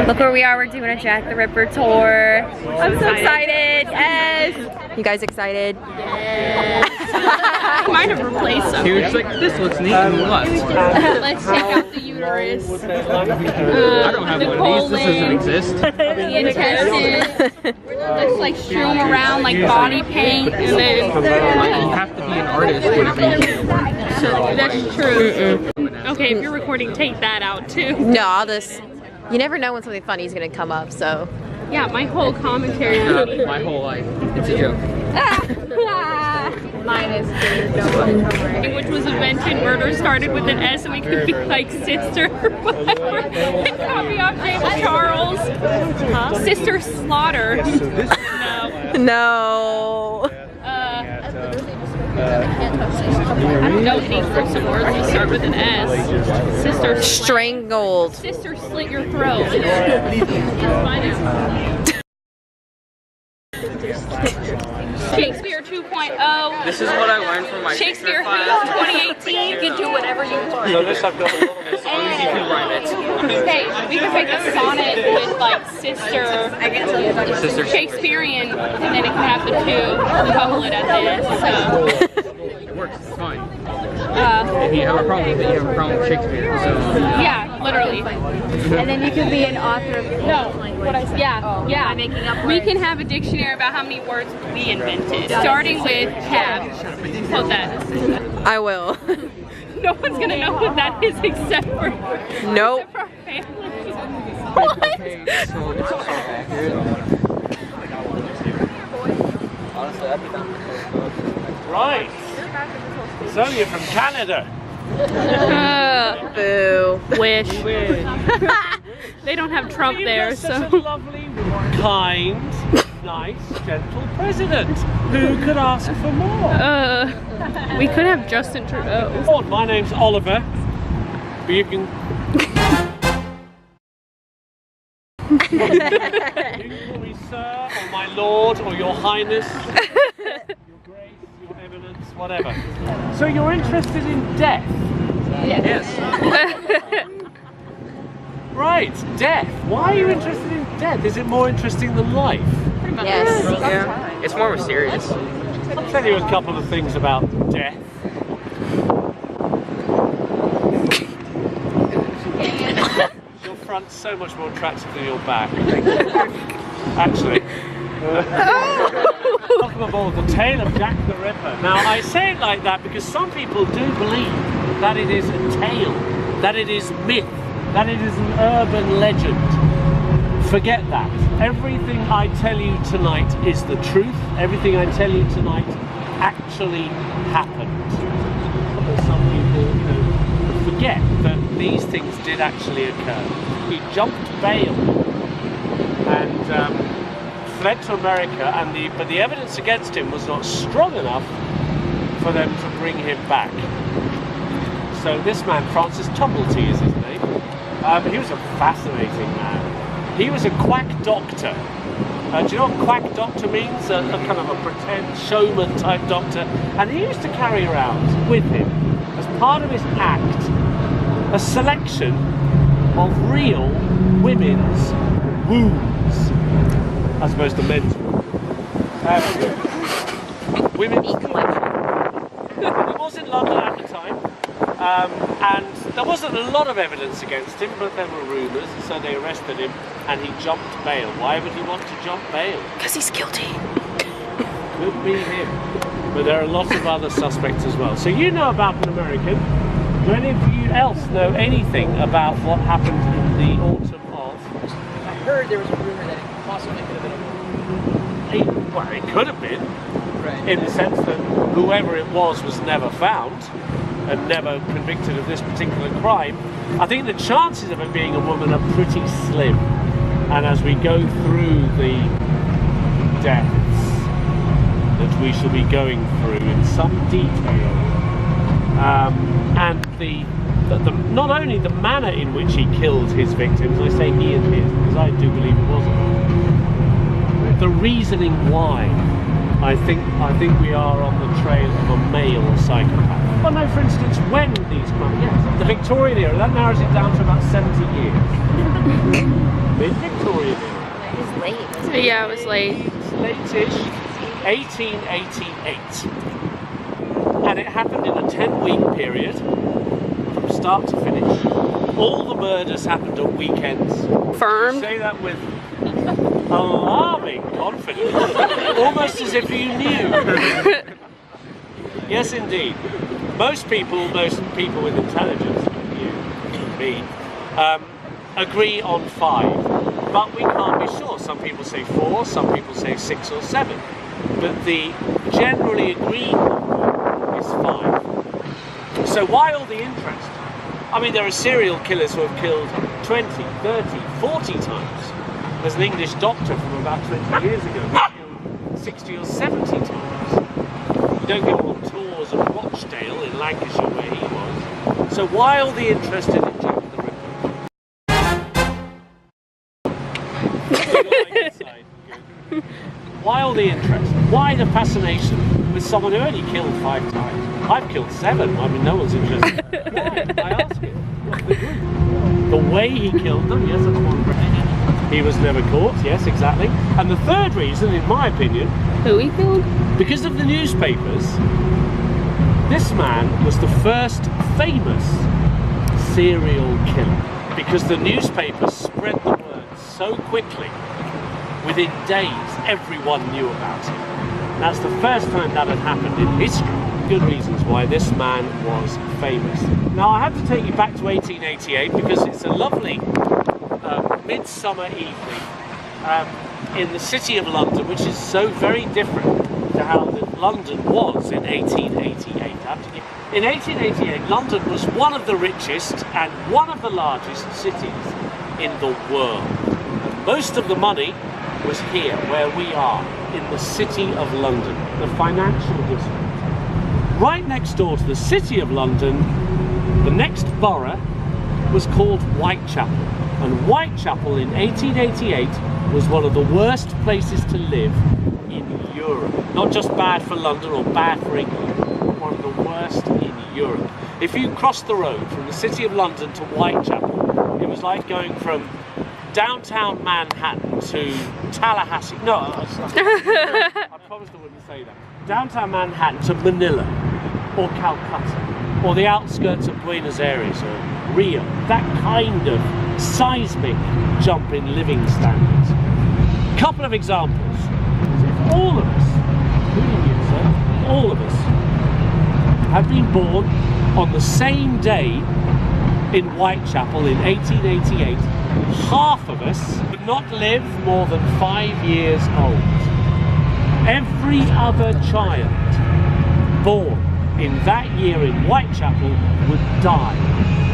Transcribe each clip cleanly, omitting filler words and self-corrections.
Look where we are. We're doing a Jack the Ripper tour. I'm so excited. Yes. You guys excited? Yes. Might have replaced them. He was like, this looks neat and what? Let's check out the uterus. I don't have one of these. This doesn't exist. The intestines. Let's like strew them around like body paint, and then You have to be an artist whenever you do. So that's true. Okay, if you're recording, take that out too. No, I'll just. You never know when something funny is gonna come up, so. Yeah, my whole commentary. my whole life, it's a joke. Mine is which was invented, murder started with an S, and we could be like sister or whatever. And copy off James Charles. Sister Slaughter. No. I don't know any groups of words that start with an S. Sister Strangled. Sister slit your throat. Shakespeare 2.0. This is what I learned from my Shakespeare class. 2018. You can do whatever you want. So this I've got as long as you can rhyme it. Hey, we can make a sonnet with like sister Shakespearean, and then it can have the two couple it at the end. So It works, it's fine. if you have a problem with it, you have a problem with Shakespeare. So yeah, literally. And then you can be an author of What I said. Yeah, yeah. making up We words. can have a dictionary about how many words we invented, starting with cab. Quote that. I will. No one's gonna know what that is except for Nope. except for our families. What? okay, so it's also accurate. Honestly, I'd be down for Right. So you're from Canada. Boo. Wish. They don't have Trump there, Such a so. lovely, kind, nice, gentle president. Who could ask for more? We could have Justin Trudeau. Oh, my name's Oliver. But you can. You can call me sir, or my lord, or your highness, your grace, your eminence, whatever. So you're interested in death? Yes. Right, death. Why are you interested in death? Is it more interesting than life? Yes. Yeah. It's more mysterious. I'll tell you a couple of things about death. Your front's so much more attractive than your back. Actually. Welcome aboard the tale of Jack the Ripper. Now, I say it like that because some people do believe that it is a tale, that it is myth, that it is an urban legend. Forget that. Everything I tell you tonight is the truth. Everything I tell you tonight actually happened. But some people, forget that these things did actually occur. He jumped bail and fled to America, but the evidence against him was not strong enough for them to bring him back. So this man, Francis Tumblety is his name. He was a fascinating man. He was a quack doctor. Do you know what quack doctor means? A kind of a pretend showman type doctor. And he used to carry around with him, as part of his act, a selection of real women's wounds, as opposed to men's women's collection. He was in London at the time. And there wasn't a lot of evidence against him, but there were rumours, so they arrested him and he jumped bail. Why would he want to jump bail? Because he's guilty. Could be him. But there are lots of other suspects as well. So you know about an American. Do any of you else know anything about what happened in the autumn of? I heard there was a rumor that it possibly could have been Well, it could have been, right. in the sense that whoever it was never found and never convicted of this particular crime. I think the chances of it being a woman are pretty slim. And as we go through the deaths that we shall be going through in some detail, and the not only the manner in which he killed his victims, I say he and his because I do believe it wasn't, the reasoning why. I think we are on the trail of a male psychopath. Well, no, for instance, when these crimes, yes, the Victorian era, that narrows it down to about 70 years. mid-Victorian era. It was late. Wasn't it? Yeah, it was late. Late-ish, 1888. And it happened in a 10-week period, from start to finish. All the murders happened on weekends. Firm. Say that with alarming confidence, almost as if you knew. Yes, indeed. Most people with intelligence, you, me, agree on 5, but we can't be sure. Some people say 4, some people say 6 or 7, but the generally agreed number is 5. So why all the interest? I mean, there are serial killers who have killed 20, 30, 40 times. There's an English doctor from about 20 years ago who killed 60 or 70 times. You don't go on tours of Rochdale in Lancashire where he was. So why all the interest in Jack the Ripper? Good. Why all the interest? Why the fascination with someone who only killed 5 times? I've killed 7. I mean, no one's interested. Why? I ask it. What's the group? The way he killed them, yes, that's one reason. He was never caught, yes, exactly. And the third reason, in my opinion, Who he killed? because of the newspapers, this man was the first famous serial killer. Because the newspapers spread the word so quickly, within days, everyone knew about him. That's the first time that had happened in history. Good reasons why this man was famous. Now I have to take you back to 1888 because it's a lovely midsummer evening in the city of London, which is so very different to how London was in 1888. In 1888, London was one of the richest and one of the largest cities in the world. And most of the money was here, where we are, in the city of London, the financial district. Right next door to the city of London, the next borough was called Whitechapel. And Whitechapel in 1888 was one of the worst places to live in Europe. Not just bad for London or bad for England, one of the worst in Europe. If you crossed the road from the city of London to Whitechapel, it was like going from downtown Manhattan to Tallahassee. No, I promised I wouldn't say that. Downtown Manhattan to Manila or Calcutta or the outskirts of Buenos Aires or Rio. That kind of seismic jump in living standards. Couple of examples. If all of us, including you, sir, all of us, have been born on the same day in Whitechapel in 1888, half of us would not live more than 5 years old. Every other child born in that year in Whitechapel would die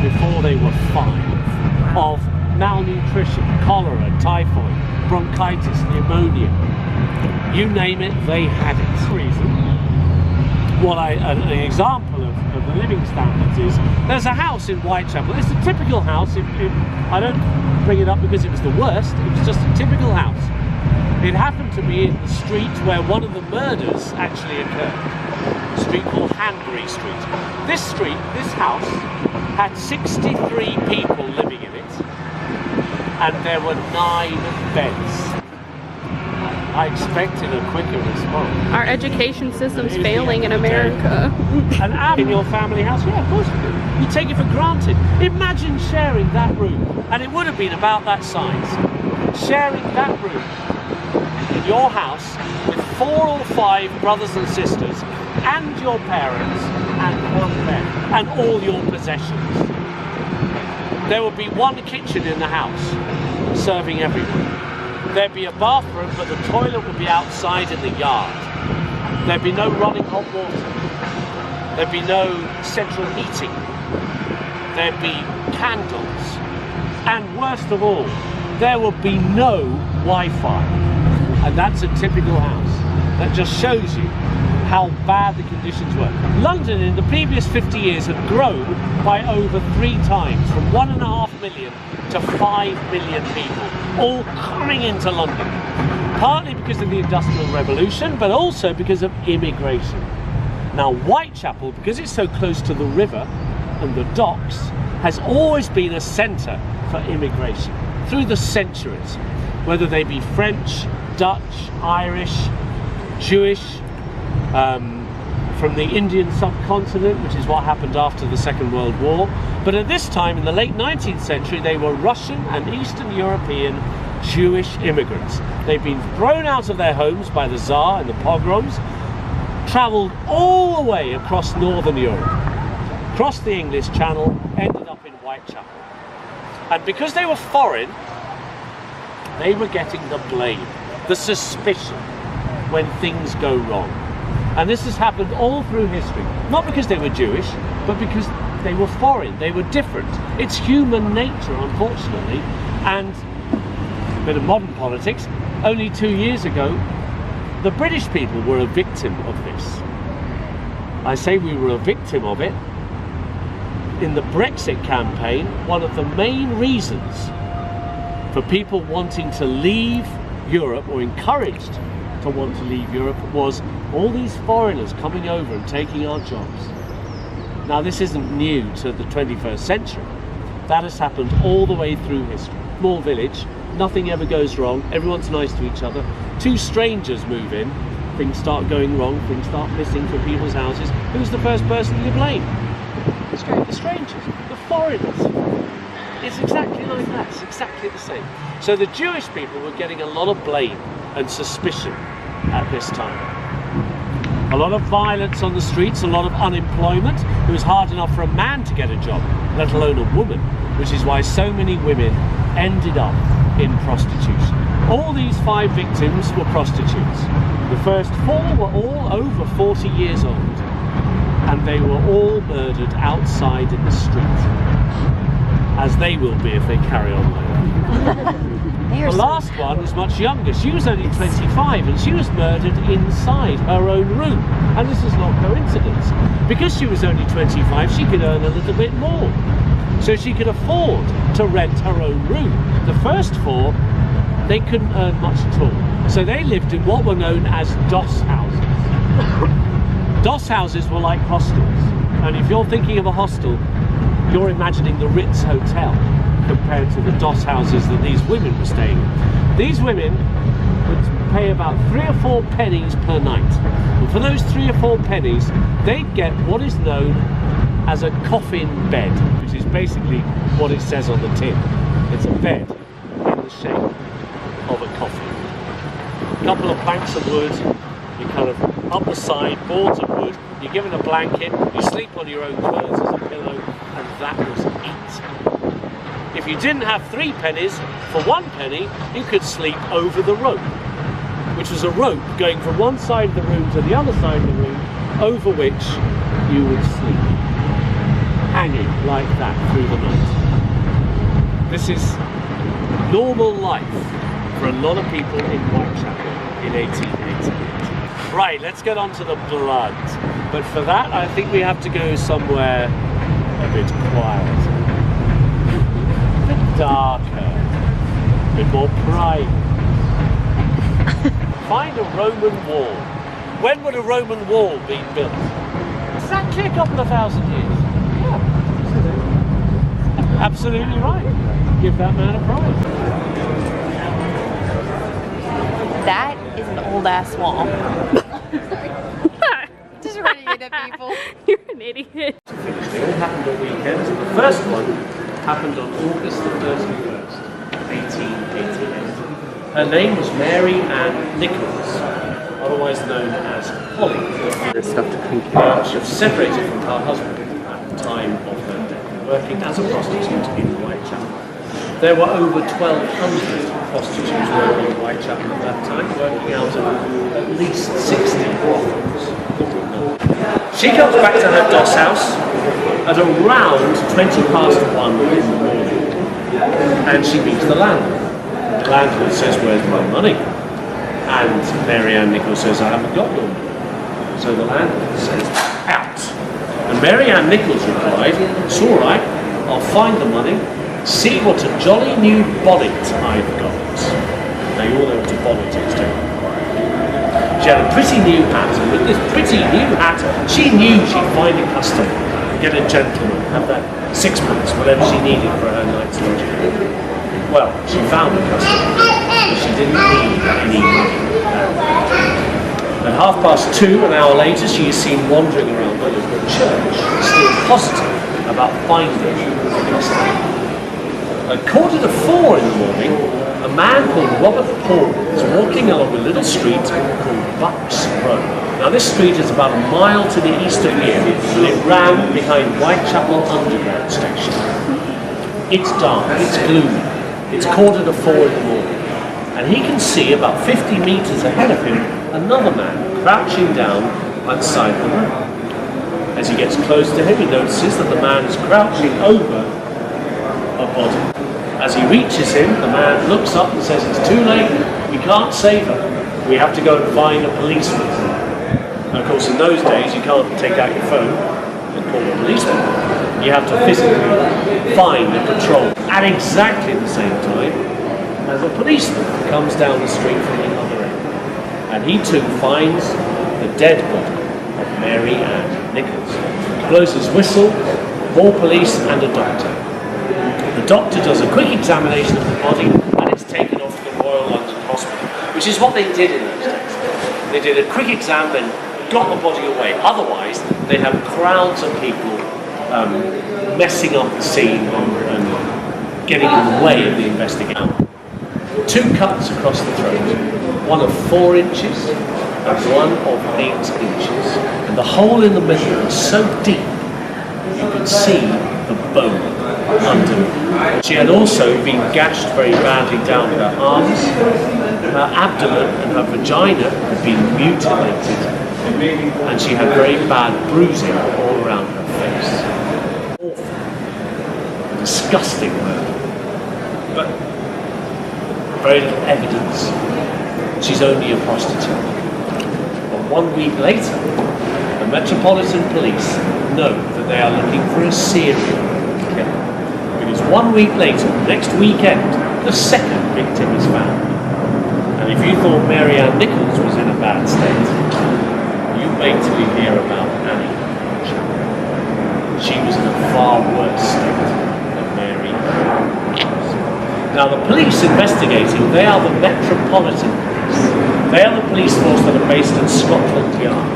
before they were 5 of malnutrition, cholera, typhoid, bronchitis, pneumonia. You name it, they had it. An example of the living standards is, there's a house in Whitechapel. It's a typical house. I don't bring it up because it was the worst. It was just a typical house. It happened to be in the street where one of the murders actually occurred. A street called Hanbury Street. This house had 63 people living in it, and there were 9 beds. I expected a quicker response. Our education system's failing in America. And in your family house, yeah, of course you do. You take it for granted. Imagine sharing that room, and it would have been about that size. Sharing that room in your house with 4 or 5 brothers and sisters, and your parents, and 1 bed, and all your possessions. There would be 1 kitchen in the house, serving everyone. There'd be a bathroom, but the toilet would be outside in the yard. There'd be no running hot water. There'd be no central heating. There'd be candles. And worst of all, there would be no Wi-Fi. And that's a typical house. That just shows you how bad the conditions were. London in the previous 50 years had grown by over 3 times, from 1.5 million to 5 million people, all coming into London. Partly because of the Industrial Revolution, but also because of immigration. Now Whitechapel, because it's so close to the river and the docks, has always been a centre for immigration. through the centuries, whether they be French, Dutch, Irish, Jewish, from the Indian subcontinent, which is what happened after the Second World War. But at this time, in the late 19th century, they were Russian and Eastern European Jewish immigrants. They'd been thrown out of their homes by the Tsar and the pogroms, travelled all the way across Northern Europe, crossed the English Channel, ended up in Whitechapel. And because they were foreign, they were getting the blame, the suspicion when things go wrong. And this has happened all through history, not because they were Jewish, but because they were foreign, they were different. It's human nature, unfortunately. And a bit of modern politics, only 2 years ago, the British people were a victim of this. I say we were a victim of it. In the Brexit campaign, one of the main reasons for people wanting to leave Europe, or encouraged to want to leave Europe, was all these foreigners coming over and taking our jobs. Now, this isn't new to the 21st century. That has happened all the way through history. Small village, nothing ever goes wrong, everyone's nice to each other. Two strangers move in, things start going wrong, things start missing from people's houses. Who's the first person you blame? The strangers, the foreigners. It's exactly like that, it's exactly the same. So the Jewish people were getting a lot of blame and suspicion at this time. A lot of violence on the streets, a lot of unemployment. It was hard enough for a man to get a job, let alone a woman, which is why so many women ended up in prostitution. All these 5 victims were prostitutes. The first 4 were all over 40 years old, and they were all murdered outside in the street, as they will be if they carry on like that. The last one was much younger. She was only 25 and she was murdered inside her own room. And this is not coincidence. Because she was only 25, she could earn a little bit more. So she could afford to rent her own room. The first 4, they couldn't earn much at all. So they lived in what were known as doss houses. Doss houses were like hostels. And if you're thinking of a hostel, you're imagining the Ritz Hotel compared to the doss houses that these women were staying in. These women would pay about 3 or 4 pennies per night. And for those 3 or 4 pennies, they'd get what is known as a coffin bed, which is basically what it says on the tin. It's a bed in the shape of a coffin. A couple of planks of wood, you kind of up the side, boards of wood, you're given a blanket, you sleep on your own clothes as a pillow, and that was it. If you didn't have 3 pennies, for 1 penny, you could sleep over the rope, which was a rope going from one side of the room to the other side of the room, over which you would sleep, hanging like that through the night. This is normal life for a lot of people in Whitechapel in 1888. Right, let's get on to the blood. But for that, I think we have to go somewhere a bit quieter. Darker, a bit more private. Find a Roman wall. When would a Roman wall be built? Exactly a couple of 1,000 years. Yeah. Absolutely right. Give that man a prize. That is an old ass wall. Just running into people. You're an idiot. They all happened on weekends. The first one happened on August the 31st, 1888. Her name was Mary Ann Nichols, otherwise known as Polly. There's stuff to clean out. She was separated from her husband at the time of her death, working as a prostitute in Whitechapel. There were over 1,200 prostitutes working in Whitechapel at that time, working out of at least 60 brothels. She comes back to her doss house at around 1:20 in the morning, and she meets the landlord. The landlord says, "Where's my money?" And Mary Ann Nichols says, "I haven't got no money." So the landlord says, "Out." And Mary Ann Nichols replied, "It's all right, I'll find the money. See what a jolly new bonnet I've got." Now you all know what a bonnet is, don't you? She had a pretty new hat, and with this pretty new hat, she knew she'd find a customer, get a gentleman, have that 6pence, whatever she needed for her night's lodging. Well, she found a customer, but she didn't need any money. At 2:30, an hour later, she is seen wandering around the local church, still positive about finding the customer. At 4:45 in the morning, a man called Robert Paul is walking along a little street called Bucks Road. Now this street is about a mile to the east of here, and it ran behind Whitechapel Underground Station. It's dark, it's gloomy, it's 4:45 in the morning, and he can see about 50 metres ahead of him another man crouching down by the side of the road. As he gets close to him, he notices that the man is crouching over a body. As he reaches him, the man looks up and says, "It's too late, we can't save her. We have to go and find a policeman." And of course, in those days, you can't take out your phone and call a policeman. You have to physically find a patrol at exactly the same time as a policeman comes down the street from the other end. And he too finds the dead body of Mary Ann Nichols. He blows his whistle, more police and a doctor. The doctor does a quick examination of the body and it's taken off to the Royal London Hospital, which is what they did in those days. They did a quick exam, then got the body away. Otherwise, they'd have crowds of people messing up the scene and getting in the way of the investigation. 2 cuts across the throat, one of 4 inches and one of 8 inches. And the hole in the middle was so deep you could see the bone underneath. She had also been gashed very badly down her arms, her abdomen and her vagina had been mutilated, and she had very bad bruising all around her face. Awful, disgusting murder, but very little evidence. She's only a prostitute. But 1 week later, the Metropolitan Police know that they are looking for a serial killer. Because 1 week later, next weekend, the second victim is found. And if you thought Mary Ann Nichols was in a bad state, you wait till you hear about Annie Chapman. She was in a far worse state than Mary Ann Nichols. Now the police investigating, they are the Metropolitan Police. They are the police force that are based in Scotland Yard.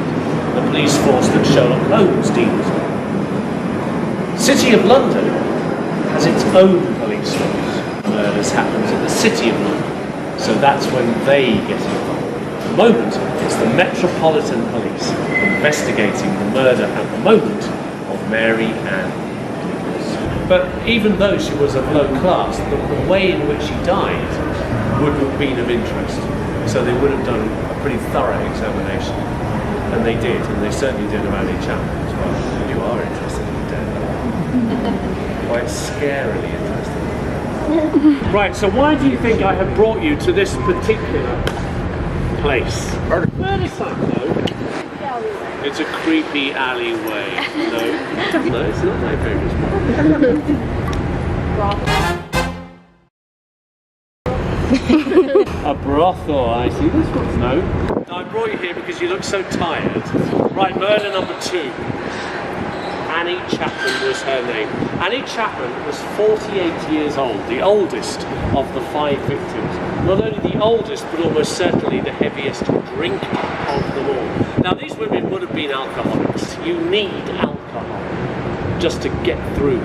The police force that Sherlock Holmes deals with. City of London has its own police force. Murders happens in the City of London, so that's when they get involved. At the moment, it's the Metropolitan Police investigating the murder at the moment of Mary Ann Nichols. But even though she was of low class, the way in which she died would have been of interest. So they would have done a pretty thorough examination. And they did, and they certainly did of Annie Chapman as well. You are interested in death. Quite scarily interested. Right, so why do you think I have brought you to this particular place? Murder site, no. It's a creepy alleyway. No, it's not my favourite spot. A brothel, I see. This one's no. I brought you here because you look so tired. Right, murder number 2. Annie Chapman was her name. Annie Chapman was 48 years old, the oldest of the 5 victims. Not only the oldest, but almost certainly the heaviest drinker of them all. Now these women would have been alcoholics. You need alcohol just to get through.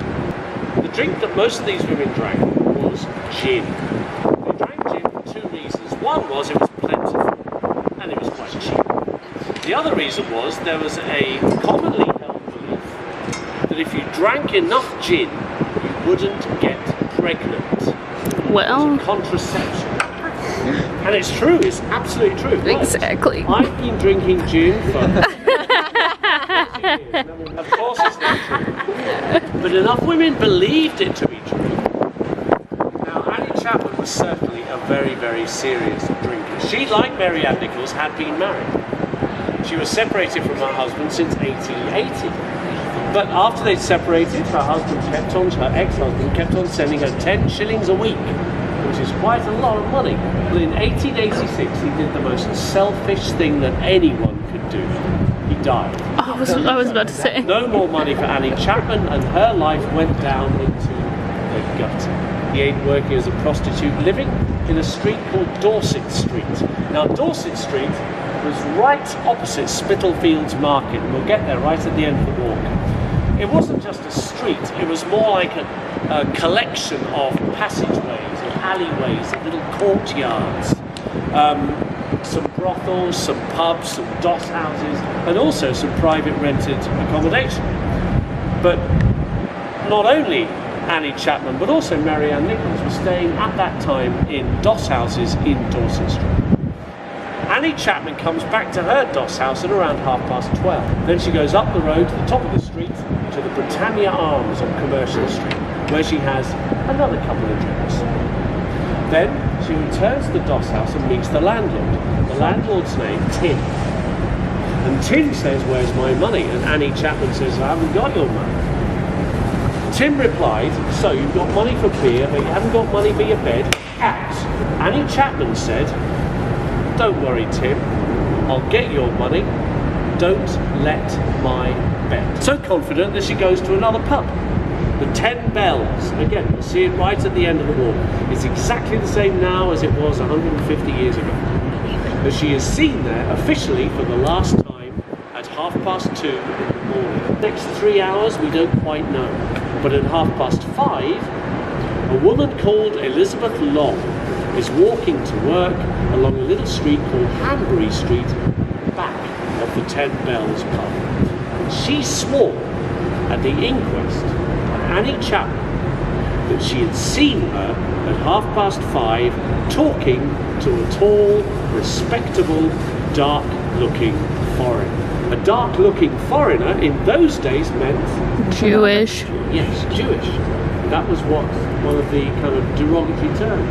The drink that most of these women drank was gin. They drank gin for 2 reasons. One was it was plentiful, and it was quite cheap. The other reason was there was a commonly held belief that if you drank enough gin, you wouldn't get pregnant. Well, It was a contraception. And it's true, it's absolutely true. exactly. I've been drinking gin for 40 years. Of course it's not true. But enough women believed it to be true. Now, Annie Chapman was certainly a very, very serious drinker. She, like Mary Ann Nichols, had been married. She was separated from her husband since 1880. But after they'd separated, her ex-husband kept on sending her 10 shillings a week, which is quite a lot of money. But in 1886, he did the most selfish thing that anyone could do. He died. I was about to say. No more money for Annie Chapman, and her life went down into the gutter. 1958, working as a prostitute, living in a street called Dorset Street. Now, Dorset Street was right opposite Spitalfields Market. We'll get there right at the end of the walk. It wasn't just a street, it was more like a collection of passageways and alleyways and little courtyards. Some brothels, some pubs, some doss houses, and also some private rented accommodation. But not only Annie Chapman, but also Ann Nichols were staying at that time in doss houses in Dorset Street. Annie Chapman comes back to her doss house at around 12:30. Then she goes up the road to the top of the street to the Britannia Arms on Commercial Street, where she has another couple of drinks. Then she returns to the doss house and meets the landlord. The landlord's name, Tim. And Tim says, "Where's my money?" And Annie Chapman says, "I haven't got your money." Tim replied, "So you've got money for beer, but you haven't got money for your bed? Out." Annie Chapman said, "Don't worry, Tim, I'll get your money. Don't let my bed." So confident that she goes to another pub. The 10 Bells, again, we'll see it right at the end of the walk. It's exactly the same now as it was 150 years ago. But she is seen there officially for the last time at 2:30 in the morning. The next 3 hours we don't quite know. But at 5:30, a woman called Elizabeth Long is walking to work along a little street called Hanbury Street, back of the 10 Bells pub. And she swore at the inquest on Annie Chapman that she had seen her at 5:30 talking to a tall, respectable, dark-looking foreigner. A dark-looking foreigner in those days meant Jewish. Yes, Jewish. That was what one of the kind of derogatory terms.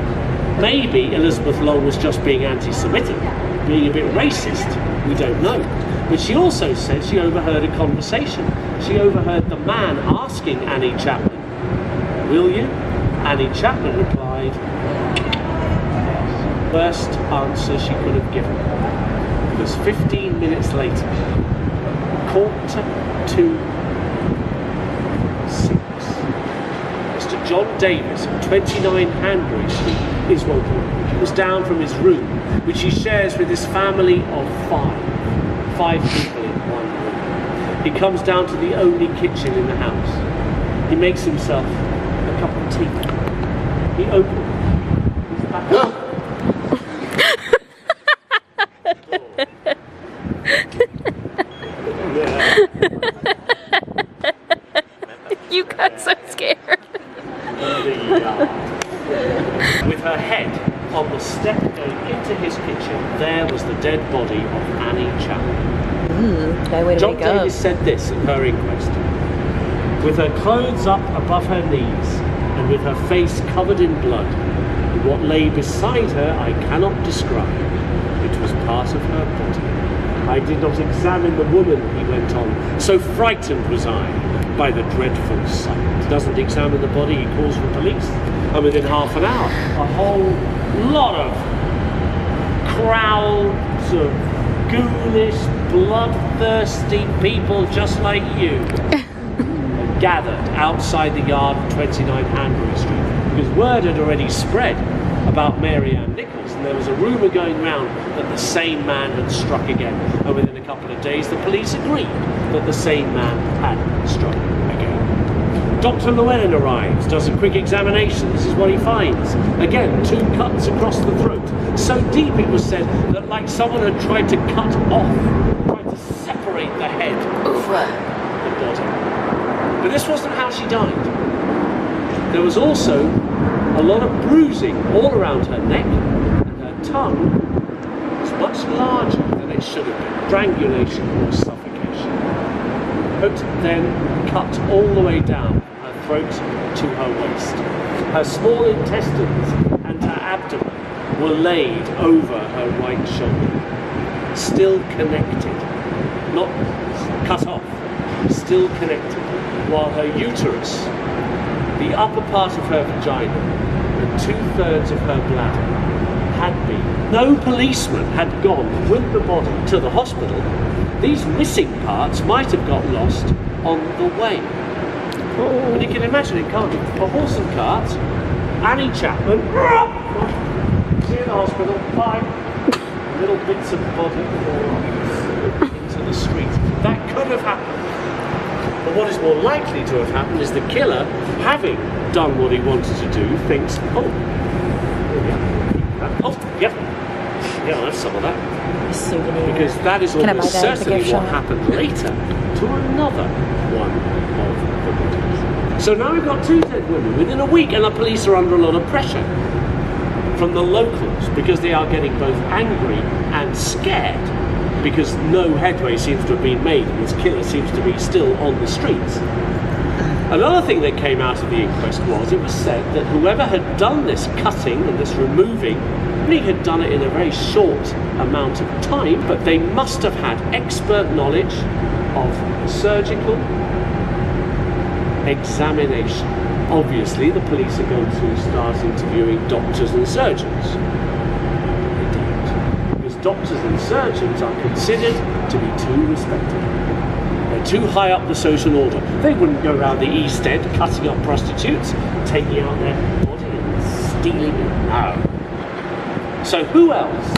Maybe Elizabeth Long was just being anti-Semitic, being a bit racist. We don't know. But she also said she overheard a conversation. She overheard the man asking Annie Chapman, "Will you?" Annie Chapman replied, "Yes." Worst answer she could have given. Because 15 minutes later, 5:45, Mr. John Davis of 29 Hanbury Street is woken up. He was down from his room, which he shares with his family of 5 people in one room. He comes down to the only kitchen in the house. He makes himself a cup of tea. He opens it. He's back up. You got so scared. With her head on the step going into his kitchen, there was the dead body of Annie Chapman. Okay, way to John make up. Davis said this at her inquest. With her clothes up above her knees and with her face covered in blood, and what lay beside her I cannot describe. It was part of her body. I did not examine the woman, he went on, so frightened was I by the dreadful sight. Doesn't examine the body, he calls for police. And within half an hour, a whole lot of crowds of ghoulish, bloodthirsty people just like you gathered outside the yard of 29 Hanbury Street. Because word had already spread about Ann Nichols, and there was a rumour going round that the same man had struck again. And within a couple of days, the police agreed that the same man had struck again. Dr. Llewellyn arrives, does a quick examination. This is what he finds. Again, 2 cuts across the throat. So deep, it was said, that like someone had tried to cut off, tried to separate the head from the body. But this wasn't how she died. There was also a lot of bruising all around her neck, and her tongue was much larger than it should have been. Strangulation or suffocation. But then cut all the way down from her throat to her waist. Her small intestines and her abdomen were laid over her right shoulder. Still connected. Not cut off. Still connected. While her uterus, the upper part of her vagina, and 2/3 of her bladder had been. No policeman had gone with the body to the hospital. These missing parts might have got lost on the way. And you can imagine it, can't you? A horse and cart, Annie Chapman, see you in the hospital, bye. Little bits of body fall into the street. That could have happened. But what is more likely to have happened is the killer, having done what he wanted to do, thinks, oh, yep, yeah, I'll have some of that. Because that is almost certainly what happened later to another one of the bodies. So now we've got 2 dead women within a week, and the police are under a lot of pressure from the locals because they are getting both angry and scared because no headway seems to have been made and this killer seems to be still on the streets. Another thing that came out of the inquest was it was said that whoever had done this cutting and this removing, he had done it in a very short amount of time, but they must have had expert knowledge of surgical examination. Obviously, the police are going to start interviewing doctors and surgeons. They don't. Because doctors and surgeons are considered to be too respectable. They're too high up the social order. They wouldn't go around the East End cutting up prostitutes, taking out their body and stealing it. No. So who else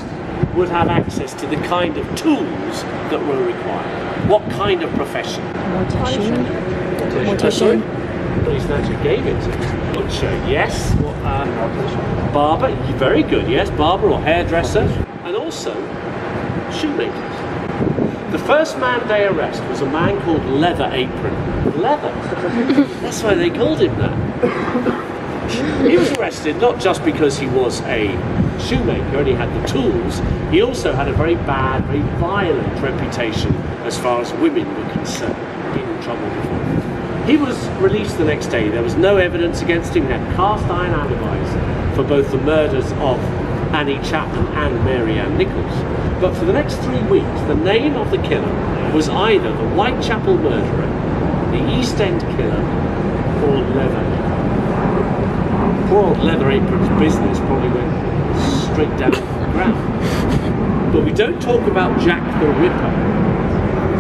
would have access to the kind of tools that were required? What kind of profession? Mortician. Police actually gave it. Butcher, yes. Barber, very good, yes. Barber or hairdresser. And also shoemakers. The first man they arrest was a man called Leather Apron. Leather. That's why they called him that. He was arrested not just because he was a shoemaker and he had the tools, he also had a very bad, very violent reputation as far as women were concerned. Been in trouble before. He was released the next day. There was no evidence against him. He had cast iron alibis for both the murders of Annie Chapman and Mary Ann Nichols. But for the next 3 weeks, the name of the killer was either the Whitechapel murderer, the East End killer, or Leather. Poor old Leather Apron's business probably went straight down to the ground. But we don't talk about Jack the Ripper.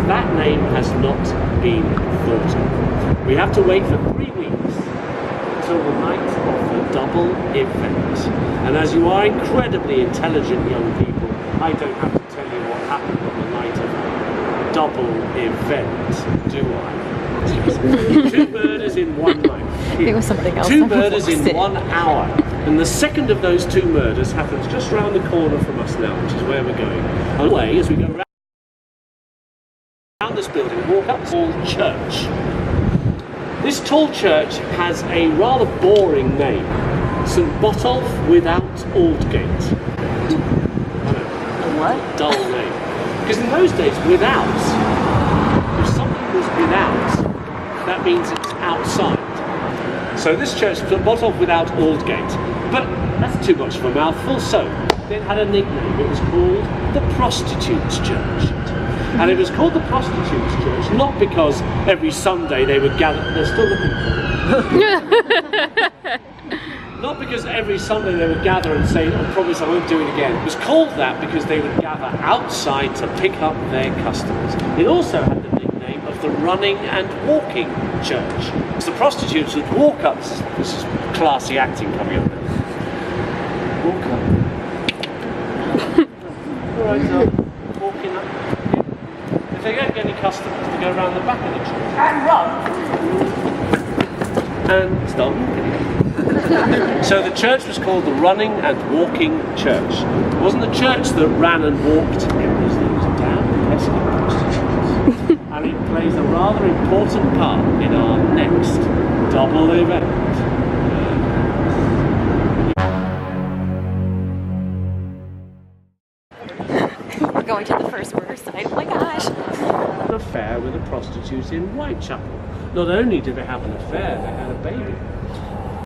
That name has not been thought of. We have to wait for 3 weeks until the night of the double event. And as you are incredibly intelligent young people, I don't have to tell you what happened on the night of the double event, do I? 2 murders in one night. It was something else. 2 murders in 1 hour. And the second of those 2 murders happens just round the corner from us now, which is where we're going. On the way, as we go around this building, walk up to Tall Church. This tall church has a rather boring name. St. Botolph without Aldgate. What? Dull name. Because in those days, without, if something was without, that means it's outside. So this church, St. Botolph without Aldgate. But that's too much of a mouthful, so it had a nickname. It was called the Prostitutes' Church. And it was called the Prostitutes' Church not because every Sunday they would gather. They're still looking for it. Not because every Sunday they would gather and say, I promise I won't do it again. It was called that because they would gather outside to pick up their customers. It also had the nickname of the Running and Walking Church. So the prostitutes would walk up. This is classy acting coming up. Walk up. All right, so walking up. If they don't get any customers, they go around the back of the church and run and start walking again. So the church was called the Running and Walking Church. It wasn't the church that ran and walked, it was those damn pesky prostitutes. And it plays a rather important part in our next double event. We're going to the first murder site. Oh my gosh. An affair with a prostitute in Whitechapel. Not only did they have an affair, they had a baby.